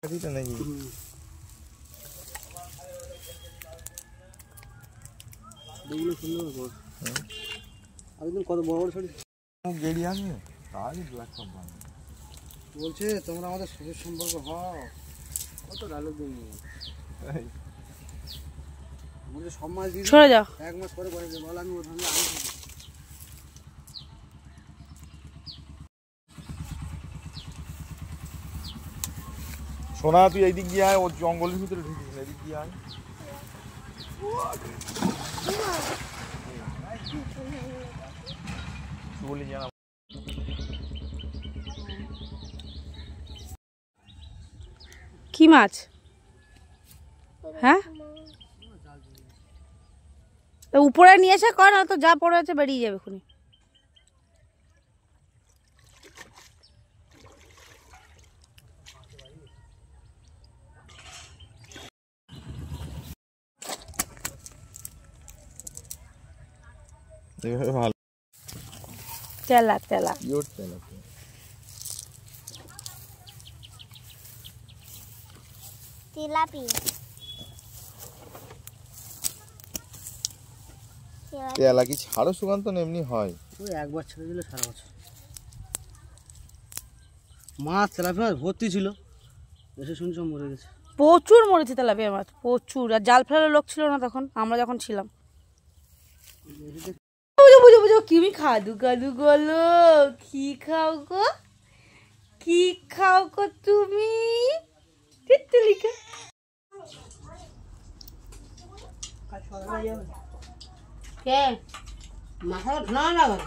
নাকি কত বড় বড় ছড়ি গেড়ি আমি তাই ব্ল্যাক কোম্পানি বলছে তোমরা আমাদের শ্বশুর সম্পর্ক হও কত ডায়লগ দিই বলছে সব মাস দিই সরে যাও এক মাস পরে বলে বল আমি ওখানে আমি সোনা তুই এইদিক দিয়ে আয় ও জঙ্গলের ভিতরে ঢুকিস না এদিক দিয়ে আয় বলি জানা কি মাছ হ্যাঁ তো উপরে নিয়ে এসে কর না তো যা পড়ে আছে বেরিয়ে যাবে খুনি ভালো তেলা তেলা তেলাপি তেলা কি ছাড়ো সুগন্ধ না এমনি হয় ওই একবার ছেড়ে দিলে সারা বছর মাছ তেলাপিয়া মাছ ভর্তি ছিল এসে শুনছি মরে গেছে প্রচুর মরেছে তেলাপিয়া মাছ প্রচুর আর জাল ফেলার লোক ছিল না তখন আমরা যখন ছিলাম বুঝো বুঝো বুঝো কিমি খাদু কাদু গলো কি খাও গো কি খাও গো তুমি তিতলিকা কে মাথা ঢোনা লাগা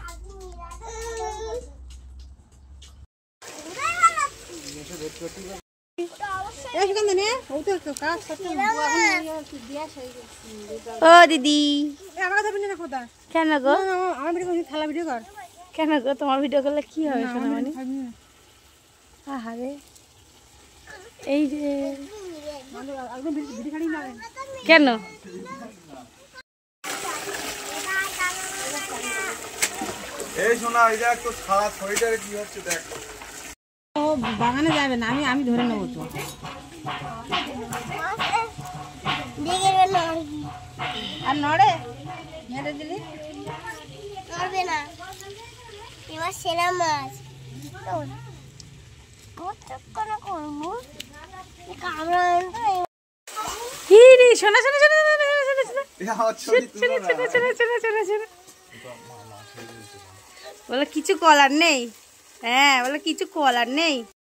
ও দিদি কেন গো কেন গো তোমার ভিডিও করলে কি হবে শোনা মানে আহারে এই যে কেন এই শোনা এই দেখ তো সারা শরীরে কি হচ্ছে দেখ ও বাগানে যাবে না আমি ধরে নেবো তো আর নড়ে মেরে দিলি নড়বে না এবার সেরা মাছ শোনা শোনা শোনা বলে কিছু কলার নেই হ্যাঁ বলে কিছু কলার নেই